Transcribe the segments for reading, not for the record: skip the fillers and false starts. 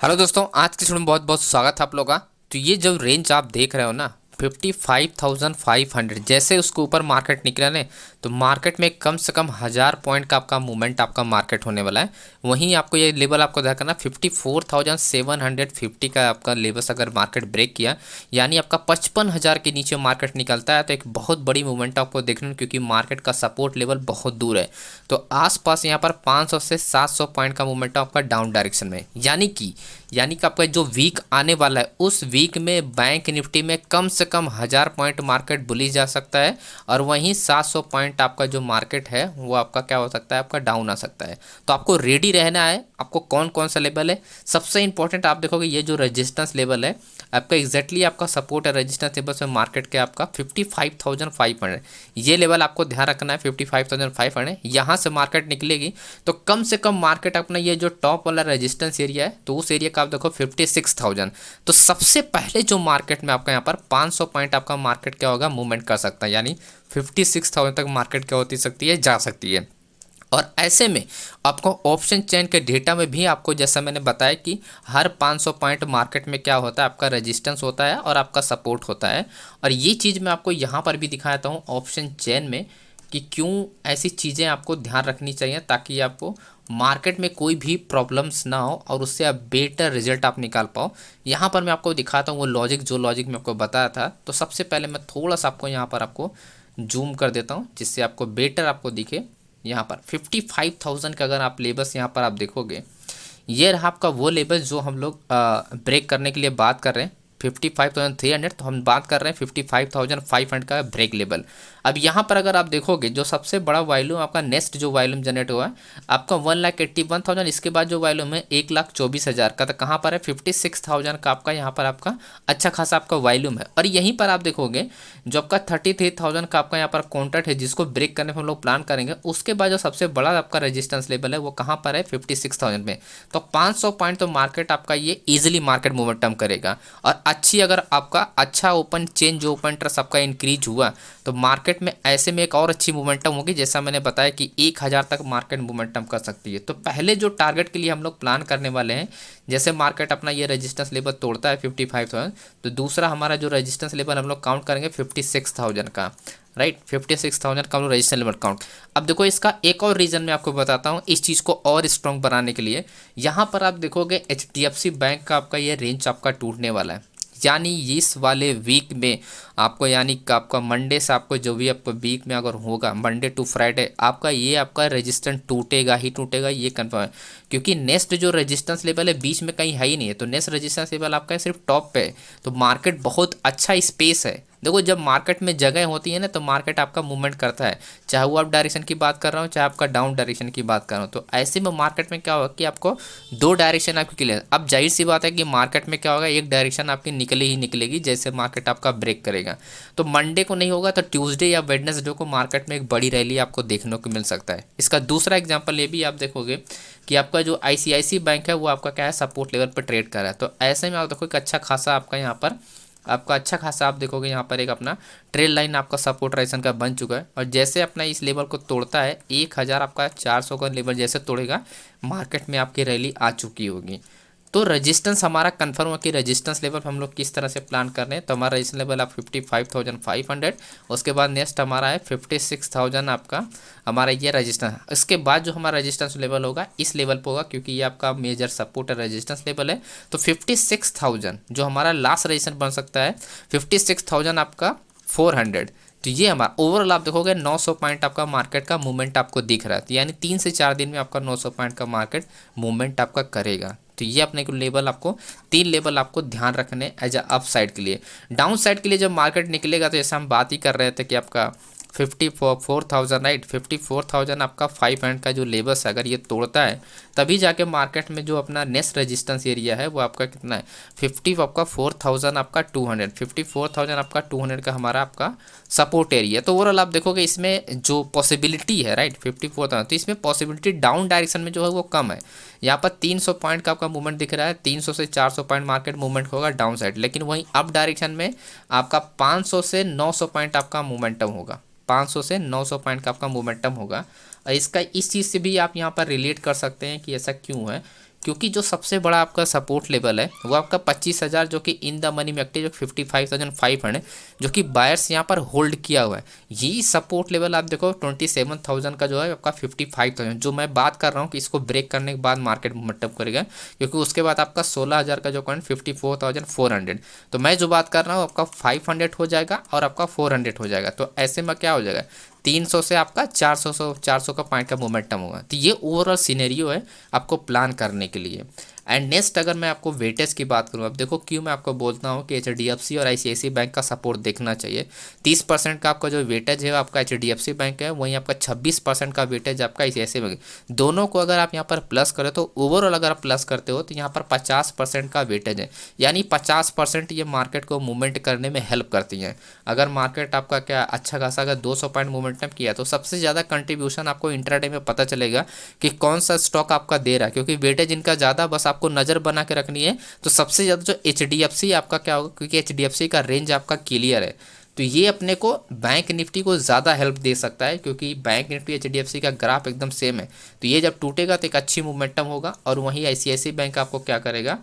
Hello दोस्तों, आज के स्टूडियो में बहुत बहुत स्वागत है आप लोगों का। तो ये जो रेंज आप देख रहे हो ना, 55,500, जैसे उसके ऊपर मार्केट निकला ने तो मार्केट में कम से कम 1000 पॉइंट का आपका मूवमेंट आपका मार्केट होने वाला है। वहीं आपको ये लेवल आपको ध्यान करना, 54,750 का आपका लेवल अगर मार्केट ब्रेक किया, यानी आपका 55,000 के नीचे मार्केट निकलता है तो एक बहुत बड़ी मूवमेंट आपको देखने को, क्योंकि मार्केट का सपोर्ट लेवल बहुत दूर है। तो आसपास यहाँ पर 500 से 700 पॉइंट का मूवमेंट आपका डाउन डायरेक्शन में, यानी कि आपका जो वीक आने वाला है उस वीक में बैंक निफ्टी में कम से कम 1000 पॉइंट मार्केट बुलिश जा सकता है, और वहीं 700 पॉइंट आपका जो मार्केट है वो आपका क्या हो सकता है, आपका डाउन आ सकता है। तो आपको रेडी रहना है। आपको कौन कौन सा लेवल है सबसे इंपॉर्टेंट, आप देखोगे ये जो रेजिस्टेंस लेवल है आपका एग्जैक्टली आपका सपोर्ट है रेजिस्टेंस लेवल से मार्केट के आपका 55,500, ये लेवल आपको ध्यान रखना है। 55,500 यहाँ से मार्केट निकलेगी तो कम से कम मार्केट अपना ये जो टॉप वाला रेजिस्टेंस एरिया है तो उस एरिया का आप देखो 56,000। तो सबसे पहले जो मार्केट में आपका यहाँ पर 500 पॉइंट आपका मार्केट क्या होगा, मूवमेंट कर सकता है, यानी 56,000 तक मार्केट क्या होती सकती है, जा सकती है। और ऐसे में आपको ऑप्शन चेन के डेटा में भी आपको जैसा मैंने बताया कि हर 500 पॉइंट मार्केट में क्या होता है, आपका रेजिस्टेंस होता है और आपका सपोर्ट होता है। और ये चीज़ मैं आपको यहाँ पर भी दिखाता हूँ ऑप्शन चेन में कि क्यों ऐसी चीज़ें आपको ध्यान रखनी चाहिए, ताकि आपको मार्केट में कोई भी प्रॉब्लम्स ना हो और उससे आप बेटर रिजल्ट आप निकाल पाओ। यहाँ पर मैं आपको दिखाता हूँ वो लॉजिक, जो लॉजिक मैं आपको बताया था। तो सबसे पहले मैं थोड़ा सा आपको यहाँ पर आपको जूम कर देता हूँ जिससे आपको बेटर आपको दिखे। यहाँ पर 55,000 का अगर आप लेवल्स यहाँ पर आप देखोगे, ये रहा आपका वो लेवल जो हम लोग ब्रेक करने के लिए बात कर रहे हैं। 55,300, तो हम बात कर रहे हैं 55,500 का ब्रेक लेवल। अब यहाँ पर अगर आप देखोगे जो सबसे बड़ा वॉल्यूम आपका नेक्स्ट जो वॉल्यूम जनरेट हुआ है आपका 1,81,000, इसके बाद जो वॉल्यूम है 1,24,000 का, तो कहाँ पर है 56,000 का आपका यहाँ पर आपका अच्छा खासा आपका वॉल्यूम है। और यहीं पर आप देखोगे जो आपका 33,000 का आपका यहाँ पर कॉन्ट्रैक्ट है जिसको ब्रेक करने पर हम लोग प्लान करेंगे, उसके बाद जो सबसे बड़ा आपका रेजिस्टेंस लेवल है वो कहाँ पर है 56,000 में। तो 500 पॉइंट तो मार्केट आपका ये इजीली मार्केट मोमेंटम करेगा। और अच्छी अगर आपका अच्छा ओपन चेन जो ओपन ट्रस्ट आपका इंक्रीज हुआ तो मार्केट में ऐसे में एक और अच्छी मोमेंटम होगी, जैसा मैंने बताया कि 1000 तक मार्केट मोमेंटम कर सकती है। तो पहले जो टारगेट के लिए हम लोग प्लान करने वाले हैं, जैसे मार्केट अपना ये रेजिस्टेंस लेवल तोड़ता है 55,000, तो दूसरा हमारा जो रेजिस्टेंस लेवल हम लोग काउंट करेंगे 56,000 का, राइट। 56,000 का हम लोग रेजिस्टेंस लेवल काउंट। अब देखो इसका एक और रीज़न मैं आपको बताता हूँ इस चीज़ को और स्ट्रॉन्ग बनाने के लिए। यहाँ पर आप देखोगे HDFC बैंक का आपका ये रेंज आपका टूटने वाला है, यानी इस वाले वीक में आपको, यानी कि आपका मंडे से आपको जो भी आपको वीक में अगर होगा मंडे टू फ्राइडे आपका ये आपका रेजिस्टेंस टूटेगा ही टूटेगा, ये कंफर्म है। क्योंकि नेक्स्ट जो रेजिस्टेंस लेवल है बीच में कहीं है ही नहीं है, तो नेक्स्ट रेजिस्टेंस लेवल आपका है सिर्फ टॉप पे है। तो मार्केट बहुत अच्छा स्पेस है। देखो जब मार्केट में जगह होती है ना तो मार्केट आपका मूवमेंट करता है, चाहे वो अप डायरेक्शन की बात कर रहा हूँ चाहे आपका डाउन डायरेक्शन की बात कर रहा हूँ। तो ऐसे में मार्केट में क्या होगा कि आपको दो डायरेक्शन आपकी क्लियर। अब जाहिर सी बात है कि मार्केट में क्या होगा, एक डायरेक्शन आपकी निकले ही निकलेगी जैसे मार्केट आपका ब्रेक करेगा। तो मंडे को नहीं होगा तो ट्यूसडे या वेडनेसडे को मार्केट में एक बड़ी रैली आपको देखने को मिल सकता है। इसका दूसरा एग्जांपल ये भी आप देखोगे कि आपका जो ICICI बैंक है वो आपका क्या है, सपोर्ट लेवल पर ट्रेड कर रहा है। तो ऐसे में आप देखो एक अच्छा खासा आपका यहाँ पर आपका अच्छा खासा आप देखोगे यहाँ पर एक अपना ट्रेल लाइन आपका सपोर्ट रेजिस्टेंस का बन चुका है। और जैसे अपना इस लेवल को तोड़ता है 1000 आपका 400 का लेवल जैसे तोड़ेगा मार्केट में आपकी रैली आ चुकी होगी। तो रेजिस्टेंस हमारा कंफर्म हो कि रेजिस्टेंस लेवल हम लोग किस तरह से प्लान कर रहे हैं। तो हमारा रेजिस्टेंस लेवल आप 55,500, उसके बाद नेक्स्ट हमारा है 56,000 आपका हमारा ये रेजिस्टेंस। इसके बाद जो हमारा रेजिस्टेंस लेवल होगा इस लेवल पर होगा, क्योंकि ये आपका मेजर सपोर्ट है रेजिस्टेंस लेवल है। तो 56,000 जो हमारा लास्ट रेजिस्टेंस बन सकता है 56,000 आपका 400। तो ये हमारा ओवरऑल आप देखोगे 900 पॉइंट आपका मार्केट का मूवमेंट आपको दिख रहा है, तो यानी 3 से 4 दिन में आपका 900 पॉइंट का मार्केट मूवमेंट आपका करेगा। तो ये अपने को लेवल आपको 3 लेवल आपको ध्यान रखने एज अ अप साइड के लिए। डाउन साइड के लिए जब मार्केट निकलेगा तो जैसे हम बात ही कर रहे थे कि आपका 54,000 राइट, 54,000 आपका 500 का जो लेवल्स है अगर ये तोड़ता है तभी जाके मार्केट में जो अपना नेक्स्ट रेजिस्टेंस एरिया है वो आपका कितना है 50 आपका 4,000 आपका 200, 54,000 आपका 200 का हमारा आपका सपोर्ट एरिया। तो ओवरऑल आप देखोगे इसमें जो पॉसिबिलिटी है राइट 54,000, तो इसमें पॉसिबिलिटी डाउन डायरेक्शन में जो है वो कम है। यहाँ पर 300 पॉइंट का आपका मूवमेंट दिख रहा है, 300 से 400 पॉइंट मार्केट मूवमेंट होगा डाउन साइड, लेकिन वहीं अप डायरेक्शन में आपका 500 से 900 पॉइंट आपका मूवमेंटम होगा, 500 से 900 पॉइंट का आपका मोमेंटम होगा। और इसका इस चीज़ से भी आप यहाँ पर रिलेट कर सकते हैं कि ऐसा क्यों है, क्योंकि जो सबसे बड़ा आपका सपोर्ट लेवल है वो आपका 25,000 जो कि इन द मनी में एक्टिव, जो 55,500 जो कि बायर्स यहाँ पर होल्ड किया हुआ है। यही सपोर्ट लेवल आप देखो 27,000 का जो है आपका 55,000, जो मैं बात कर रहा हूँ कि इसको ब्रेक करने के बाद मार्केट मोमेंटम करेगा, क्योंकि उसके बाद आपका 16,000 का जो कॉइन 54,400, तो मैं जो बात कर रहा हूँ आपका 500 हो जाएगा और आपका 400 हो जाएगा। तो ऐसे में क्या हो जाएगा, 300 से आपका 400 का पॉइंट का मोमेंटम होगा। तो ये ओवरऑल सिनेरियो है आपको प्लान करने के लिए। एंड नेक्स्ट अगर मैं आपको वेटेज की बात करूँ, अब देखो क्यों मैं आपको बोलता हूँ कि HDFC और ICICI बैंक का सपोर्ट देखना चाहिए। 30% का आपका जो वेटेज है आपका HDFC बैंक है, वहीं आपका 26% का वेटेज आपका ICICI बैंक। दोनों को अगर आप यहाँ पर प्लस करें तो ओवरऑल अगर आप प्लस करते हो तो यहाँ पर 50% का वेटेज है, यानी 50% ये मार्केट को मूवमेंट करने में हेल्प करती हैं। अगर मार्केट आपका क्या अच्छा खासा अगर 200 पॉइंट मोमेंटम किया तो सबसे ज़्यादा कंट्रीब्यूशन आपको इंट्राडे में पता चलेगा कि कौन सा स्टॉक आपका दे रहा है, क्योंकि वेटेज इनका ज़्यादा, बस आपको नज़र बना के रखनी है। तो सबसे ज़्यादा जो HDFC आपका क्या होगा, क्योंकि HDFC का रेंज आपका क्लियर है, तो ये अपने को बैंक निफ्टी को ज़्यादा हेल्प दे सकता है, क्योंकि बैंक निफ्टी HDFC का ग्राफ एकदम सेम है। तो ये जब टूटेगा तो एक अच्छी मूवमेंटम होगा, और वहीं ICICI बैंक आपको क्या करेगा,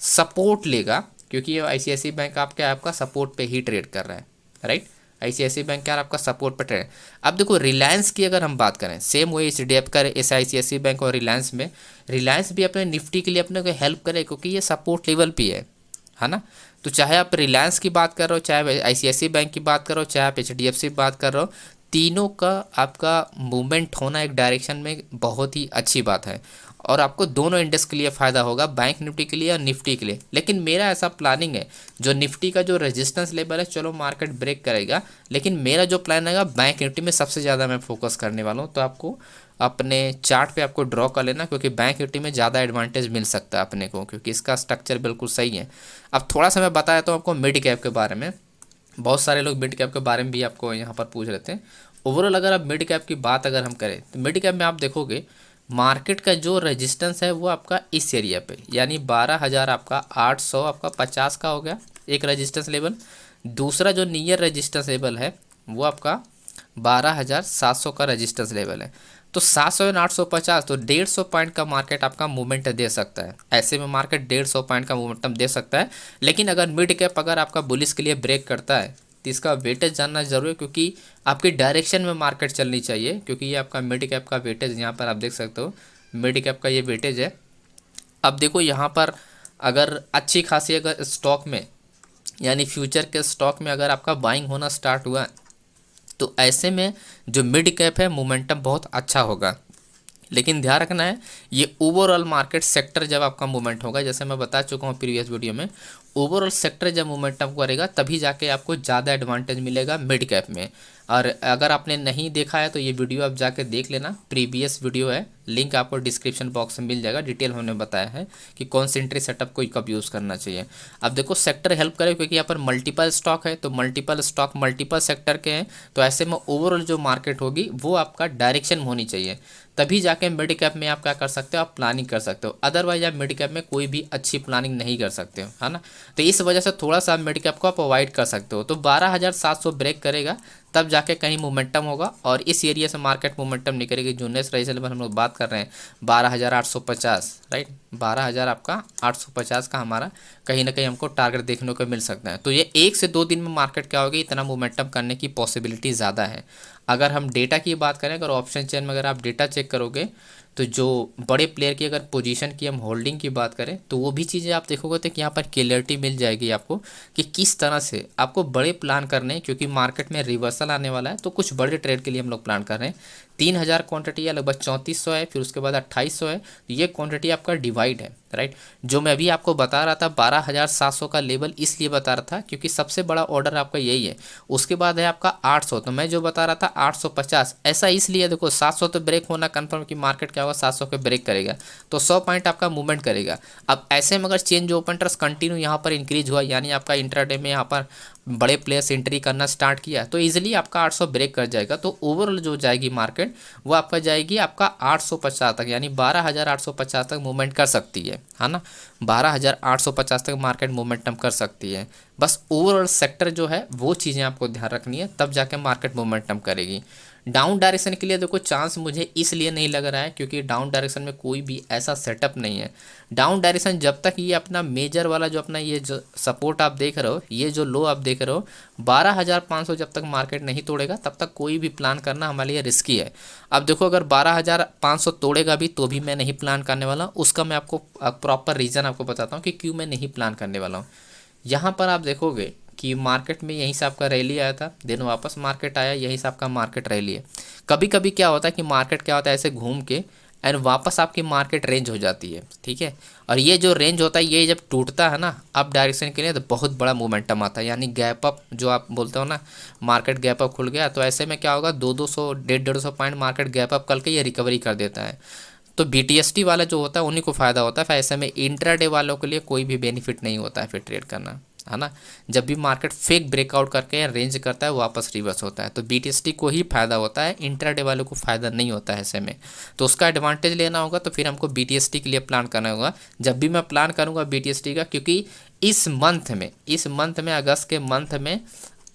सपोर्ट लेगा, क्योंकि ये ICICI बैंक आपका सपोर्ट पे ही ट्रेड कर रहा है, राइट। ICICI बैंक क्या आपका सपोर्ट पर ट्रेड। अब देखो रिलायंस की अगर हम बात करें, सेम वही HDFC का ICICI बैंक और रिलायंस में, रिलायंस भी अपने निफ्टी के लिए अपने को हेल्प करे, क्योंकि ये सपोर्ट लेवल पे है ना। तो चाहे आप रिलायंस की बात कर रहे हो, चाहे ICICI बैंक की बात कर रहे हो, चाहे आप HDFC की बात कर रहे हो, तीनों का आपका मूवमेंट होना एक डायरेक्शन में बहुत ही अच्छी बात है, और आपको दोनों इंडेक्स के लिए फ़ायदा होगा, बैंक निफ्टी के लिए और निफ्टी के लिए। लेकिन मेरा ऐसा प्लानिंग है, जो निफ्टी का जो रेजिस्टेंस लेवल है चलो मार्केट ब्रेक करेगा, लेकिन मेरा जो प्लान है बैंक निफ्टी में सबसे ज़्यादा मैं फोकस करने वाला हूँ। तो आपको अपने चार्ट पे आपको ड्रॉ कर लेना, क्योंकि बैंक निफ्टी में ज़्यादा एडवांटेज मिल सकता है अपने को, क्योंकि इसका स्ट्रक्चर बिल्कुल सही है। अब थोड़ा सा मैं बताया तो आपको मिड कैप के बारे में, बहुत सारे लोग मिड कैप के बारे में भी आपको यहाँ पर पूछ रहे थे। ओवरऑल अगर आप मिड कैप की बात अगर हम करें तो मिड कैप में आप देखोगे मार्केट का जो रेजिस्टेंस है वो आपका इस एरिया पे, यानी 12,000 आपका 800 आपका 50 का हो गया एक रेजिस्टेंस लेवल। दूसरा जो नियर रेजिस्टेंस लेवल है वो आपका 12,700 का रेजिस्टेंस लेवल है। तो 700 एंड 850, तो 150 पॉइंट का मार्केट आपका मूवमेंट दे सकता है। ऐसे में मार्केट 150 पॉइंट का मूवमेंटम दे सकता है। लेकिन अगर मिड कैप अगर आपका बुलिश के लिए ब्रेक करता है तो इसका वेटेज जानना जरूरी है, क्योंकि आपकी डायरेक्शन में मार्केट चलनी चाहिए। क्योंकि ये आपका मिड कैप का वेटेज यहाँ पर आप देख सकते हो, मिड कैप का ये वेटेज है। अब देखो यहाँ पर अगर अच्छी खासी अगर स्टॉक में, यानी फ्यूचर के स्टॉक में अगर आपका बाइंग होना स्टार्ट हुआ, तो ऐसे में जो मिड कैप है मोमेंटम बहुत अच्छा होगा। लेकिन ध्यान रखना है, ये ओवरऑल मार्केट सेक्टर जब आपका मूवमेंट होगा, जैसे मैं बता चुका हूँ प्रीवियस वीडियो में, ओवरऑल सेक्टर जब मोमेंटम करेगा तभी जाके आपको ज़्यादा एडवांटेज मिलेगा मिड कैप में। और अगर आपने नहीं देखा है तो ये वीडियो आप जाके देख लेना, प्रीवियस वीडियो है, लिंक आपको डिस्क्रिप्शन बॉक्स में मिल जाएगा। डिटेल हमने बताया है कि कौन सी एंट्री सेटअप को कब यूज़ करना चाहिए। अब देखो सेक्टर हेल्प करे, क्योंकि यहाँ पर मल्टीपल स्टॉक है, तो मल्टीपल स्टॉक मल्टीपल सेक्टर के हैं, तो ऐसे में ओवरऑल जो मार्केट होगी वो आपका डायरेक्शन में होनी चाहिए, तभी जाके मिड कैप में आप क्या कर सकते हो, आप प्लानिंग कर सकते हो। अदरवाइज आप मिड कैप में कोई भी अच्छी प्लानिंग नहीं कर सकते हो, है ना। तो इस वजह से थोड़ा सा मिड कैप को आप अवॉइड कर सकते हो। तो 12,700 ब्रेक करेगा तब जाके कहीं मोमेंटम होगा, और इस एरिया से मार्केट मोमेंटम नहीं करेगी। जो नेक्स्ट रेजिस्टेंस लेवल हम लोग बात कर रहे हैं 12,850, राइट, 12,000 आपका 850 का हमारा कहीं ना कहीं हमको टारगेट देखने को मिल सकता है। तो ये 1 से 2 दिन में मार्केट क्या होगी, इतना मोमेंटम करने की पॉसिबिलिटी ज़्यादा है। अगर हम डेटा की बात करें, अगर ऑप्शन चेन में अगर आप डेटा चेक करोगे, तो जो बड़े प्लेयर की अगर पोजीशन की हम होल्डिंग की बात करें, तो वो भी चीज़ें आप देखोगे तो कि यहाँ पर क्लियरिटी मिल जाएगी आपको कि किस तरह से आपको बड़े प्लान करने हैं। क्योंकि मार्केट में रिवर्सल आने वाला है, तो कुछ बड़े ट्रेड के लिए हम लोग प्लान कर रहे हैं। 3,000 क्वांटिटी है, लगभग 3400 है, फिर उसके बाद 2800 है, तो ये क्वांटिटी आपका डिवाइड है, राइट। जो मैं अभी आपको बता रहा था 12,700 का लेवल इसलिए बता रहा था क्योंकि सबसे बड़ा ऑर्डर आपका यही है। उसके बाद है आपका 800, तो मैं जो बता रहा था 850, ऐसा इसलिए देखो 700 तो ब्रेक होना कन्फर्म कि मार्केट क्या होगा 700 के ब्रेक करेगा, तो 100 पॉइंट आपका मूवमेंट करेगा। अब ऐसे में अगर चेंज ओपन इंटरेस्ट कंटिन्यू यहाँ पर इंक्रीज हुआ, यानी आपका इंट्राडे में यहाँ पर बड़े प्लेयर्स एंट्री करना स्टार्ट किया, तो इजीली आपका 800 ब्रेक कर जाएगा। तो ओवरऑल जो जाएगी मार्केट वो आपका जाएगी आपका 850 तक, यानी 12,850 तक मूवमेंट कर सकती है ना। 12,850 तक मार्केट मोमेंटम कर सकती है। बस ओवरऑल सेक्टर जो है वो चीज़ें आपको ध्यान रखनी है, तब जाके मार्केट मोमेंटम करेगी। डाउन डायरेक्शन के लिए देखो चांस मुझे इसलिए नहीं लग रहा है क्योंकि डाउन डायरेक्शन में कोई भी ऐसा सेटअप नहीं है। डाउन डायरेक्शन जब तक ये अपना मेजर वाला जो अपना ये जो सपोर्ट आप देख रहे हो, ये जो लो आप देख रहे हो 12,500 जब तक मार्केट नहीं तोड़ेगा तब तक कोई भी प्लान करना हमारे लिए रिस्की है। अब देखो अगर 12,500 तोड़ेगा भी तो भी मैं नहीं प्लान करने वाला, उसका मैं आपको प्रॉपर रीज़न आपको बताता हूँ कि क्यों मैं नहीं प्लान करने वाला हूँ। यहाँ पर आप देखोगे कि मार्केट में यहीं से आपका रैली आया था, देन वापस मार्केट आया, यहीं से आपका मार्केट रैली है। कभी कभी क्या होता है कि मार्केट क्या होता है ऐसे घूम के एंड वापस आपकी मार्केट रेंज हो जाती है, ठीक है। और ये जो रेंज होता है ये जब टूटता है ना अप डायरेक्शन के लिए तो बहुत बड़ा मोमेंटम आता है, यानी गैप अप जो आप बोलते हो ना, मार्केट गैप अप खुल गया तो ऐसे में क्या होगा 200 150 पॉइंट मार्केट गैप अप करके ये रिकवरी कर देता है। तो BTST वाला जो होता है उन्हीं को फ़ायदा होता है, फिर ऐसे में इंट्राडे वालों के लिए कोई भी बेनिफिट नहीं होता है फिर ट्रेड करना, है ना। जब भी मार्केट फेक ब्रेकआउट करके रेंज करता है वापस रिवर्स होता है तो BTST को ही फायदा होता है, इंट्राडे वालों को फायदा नहीं होता है ऐसे में। तो उसका एडवांटेज लेना होगा तो फिर हमको BTST के लिए प्लान करना होगा। जब भी मैं प्लान करूँगा BTST का, क्योंकि इस मंथ में अगस्त के मंथ में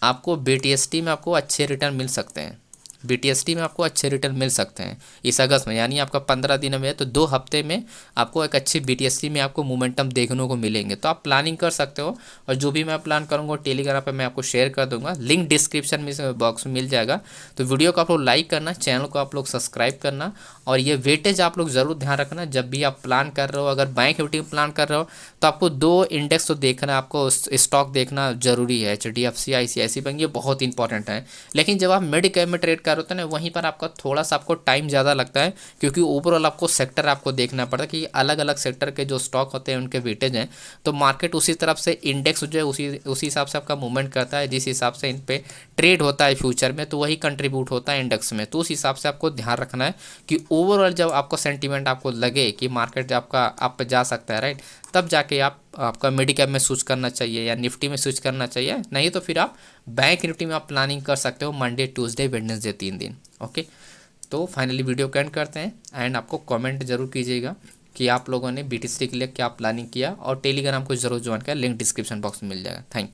आपको BTST में आपको अच्छे रिटर्न मिल सकते हैं, BTST में आपको अच्छे रिटर्न मिल सकते हैं इस अगस्त में, यानी आपका 15 दिन में है तो 2 हफ्ते में आपको एक अच्छी BTST में आपको मोमेंटम देखने को मिलेंगे। तो आप प्लानिंग कर सकते हो और जो भी मैं प्लान करूँगा टेलीग्राम पे मैं आपको शेयर कर दूंगा, लिंक डिस्क्रिप्शन में बॉक्स में मिल जाएगा। तो वीडियो को आप लोग लाइक करना, चैनल को आप लोग सब्सक्राइब करना और ये वेटेज आप लोग ज़रूर ध्यान रखना जब भी आप प्लान कर रहे हो। अगर बैंक निफ्टी में प्लान कर रहे हो तो आपको 2 इंडेक्स तो देखना, आपको स्टॉक देखना जरूरी है, HDFC ICICI बैंक, ये बहुत इंपॉर्टेंट है। लेकिन जब आप मिड कैप में ट्रेड कर होता है ना वहीं पर आपका थोड़ा सा आपको टाइम ज़्यादा लगता है क्योंकि ओवरऑल आपको सेक्टर आपको देखना पड़ता है कि अलग अलग सेक्टर के जो स्टॉक होते हैं उनके वेटेज हैं। तो मार्केट उसी तरफ से इंडेक्स जो है उसी हिसाब से आपका मूवमेंट करता है, जिस हिसाब से इन पे ट्रेड होता है फ्यूचर में तो वही कंट्रीब्यूट होता है इंडेक्स में। तो उस हिसाब से आपको ध्यान रखना है कि ओवरऑल जब आपको सेंटीमेंट आपको लगे कि मार्केट आपका आप पे जा सकता है, राइट, तब जाके आपका मिड कैप में स्विच करना चाहिए या निफ्टी में स्विच करना चाहिए। नहीं तो फिर आप बैंक निफ्टी में आप प्लानिंग कर सकते हो मंडे ट्यूसडे वेडनेसडे 3 दिन। ओके, तो फाइनली वीडियो को एंड करते हैं एंड आपको कमेंट जरूर कीजिएगा कि आप लोगों ने BTST के लिए क्या प्लानिंग किया और टेलीग्राम को जरूर ज्वाइन किया, लिंक डिस्क्रिप्शन बॉक्स में मिल जाएगा। Thank you.